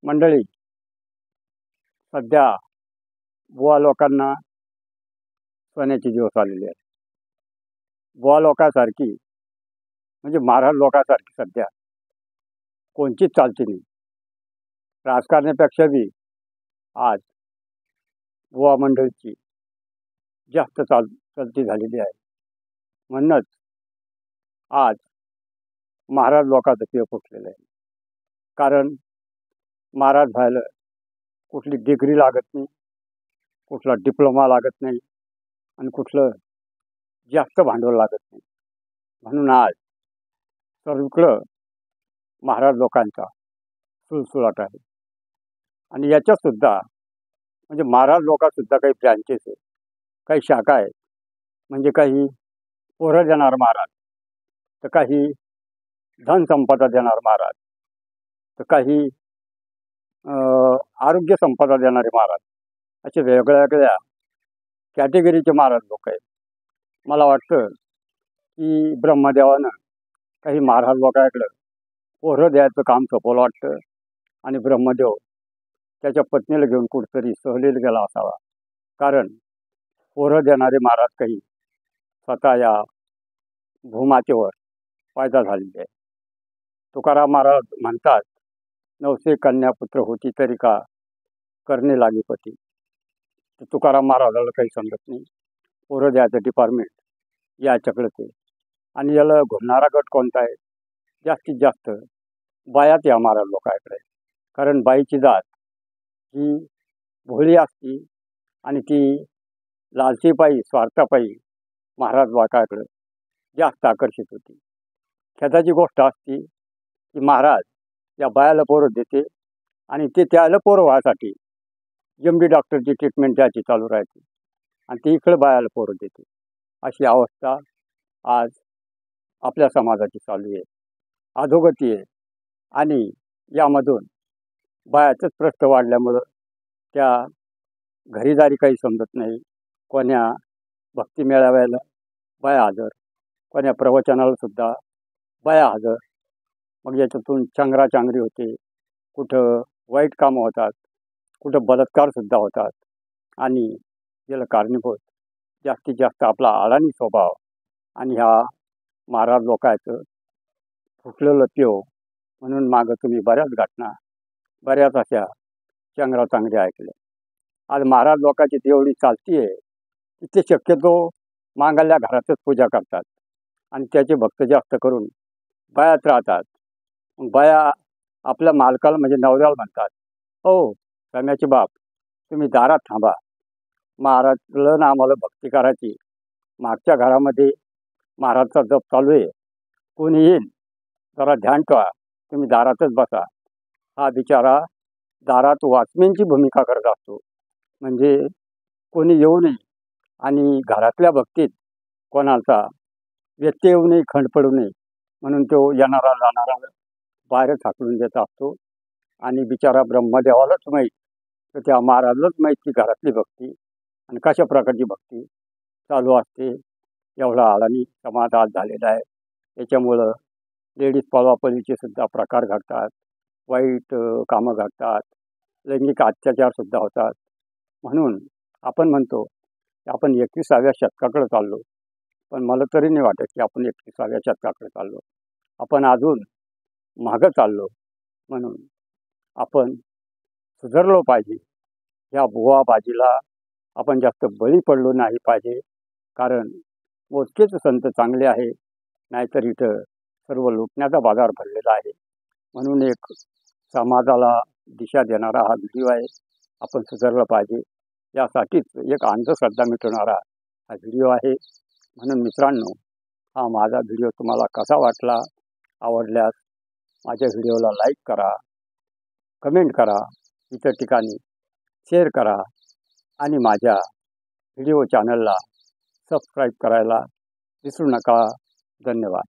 मंडळी, सध्या बुवा लोकांना सोन्याचे दिवस आलेले आहेत. बुवा लोकांसारखी म्हणजे महाराज लोकांसारखी सध्या कोणचीच चालती नाही. राजकारण्यापेक्षा बी आज बुवा मंडळीची जास्त चलती झालेली आहे. म्हणूनच आज महाराज लोकांचं पेव फुटलेलं आहे. कारण महाराज व्हायला कुठली डिग्री लागत नाही, कुठला डिप्लोमा लागत नाही आणि कुठलं जास्त भांडवल लागत नाही. म्हणून आज सर्वकडं महाराज लोकांचा सुळसुळाट आहे. आणि याच्यातसुद्धा म्हणजे महाराज लोकांसुद्धा काही ब्रँचेस आहेत, काही शाखा आहेत. म्हणजे काही पोरं देणार महाराज, तर काही धनसंपदा देणार महाराज, तर काही आरोग्य संपदा देणारे महाराज, असे वेगळ्या वेगळ्या कॅटेगरीचे महाराज लोक आहेत. मला वाटतं की ब्रह्मदेवानं काही महाराज लोकांकडं पोरं द्यायचं काम सोपवलं वाटतं आणि ब्रह्मदेव त्याच्या पत्नीला घेऊन कुठंतरी सहलीला गेला असावा. कारण पोरं देणारे महाराज काही स्वतः या भूमातेवर पैदा झालेले आहे. तुकाराम महाराज म्हणतात, नवसे कन्या पुत्र होती तरी का करणे लागे पती. तर तुकाराम महाराजाला काही समजत नाही. पोरं द्यायचं डिपार्टमेंट याच्याकडंच आहे. आणि याला घुरणारा गट कोणता आहे? जास्तीत जास्त बायात या महाराज लोकांकडे. कारण बाईची जात ही भोळी असती आणि ती लालचीपायी स्वार्थापायी महाराज लोकांकडे जास्त आकर्षित होती. खेदाची गोष्ट असती की महाराज या बायाला पोरं देते आणि ते त्याला पोरं व्हायसाठी MD डॉक्टरची ट्रीटमेंट त्याची चालू राहते आणि ती इकडे बायाला पोरं देते. अशी अवस्था आज आपल्या समाजाची चालू आहे, अधोगती आहे. आणि यामधून बायाचंच प्रश्न वाढल्यामुळं त्या घरीदारी काही समजत नाही. कोण्या भक्ती मेळाव्याला बाया हजर, कोण्या प्रवचनालासुद्धा बाया हजर. मग याच्यातून चंगराचांगरी होते, कुठं वाईट कामं होतात, कुठं बलात्कारसुद्धा होतात. आणि याला कारणीभूत जास्तीत जास्त आपला अडाणी स्वभाव आणि ह्या महाराज लोकांचं फुटलेलं पेव. म्हणून मागं तुम्ही बऱ्याच घटना, बऱ्याच अशा चंगराचांगरी ऐकल्या. आज महाराज लोकांची तेवढी चालती आहे की ते शक्यतो मांगाल्या घरातच पूजा करतात आणि त्याचे भक्त जास्त करून बायात राहतात. मग बाया आपल्या मालकाला म्हणजे नवऱ्याला म्हणतात, हो रम्याचे बाप तुम्ही दारात थांबा, महाराजला ना आम्हाला भक्ती करायची, मागच्या घरामध्ये महाराजचा जप चालू आहे, कोणी येईल जरा ध्यान ठेवा, तुम्ही दारातच बसा. हा बिचारा दारात वॉचमॅनची भूमिका करत असतो. म्हणजे कोणी येऊ नये आणि घरातल्या भक्तीत कोणाचा व्यत्यय येऊ नये, खंड पडू नये म्हणून तो येणारा जाणारा बाहेरच हाकलून देत असतो. आणि बिचारा ब्रह्मदेवालाच माहीत, तर त्या महाराजलाच माहीत की घरातली भक्ती आणि कशा प्रकारची भक्ती चालू असते. एवढा अडाणी समाज आज झालेला आहे. त्याच्यामुळं लेडीज पळवापळीचे सुद्धा प्रकार घडतात, वाईट कामं घडतात, लैंगिक अत्याचारसुद्धा होतात. म्हणून आपण म्हणतो की आपण 21व्या शतकाकडे चाललो, पण मला तरी नाही वाटत की आपण 21व्या शतकाकडे चाललो. आपण अजून मागं चाललो. म्हणून आपण सुधारलो पाहिजे. ह्या बुवाबाजीला आपण जास्त बळी पडलो नाही पाहिजे. कारण मोजकेच संत चांगले आहे, नाहीतर इथं सर्व लुटण्याचा बाजार भरलेला आहे. म्हणून एक समाजाला दिशा देणारा हा व्हिडिओ आहे. आपण सुधारलं पाहिजे यासाठीच एक अंधश्रद्धा मिटवणारा हा व्हिडिओ आहे. म्हणून मित्रांनो, हा माझा व्हिडिओ तुम्हाला कसा वाटला? आवडल्यास माझ्या व्हिडिओला लाईक करा, कमेंट करा, इतर ठिकाणी शेअर करा आणि माझ्या व्हिडिओ चॅनलला सबस्क्राईब करायला विसरू नका. धन्यवाद.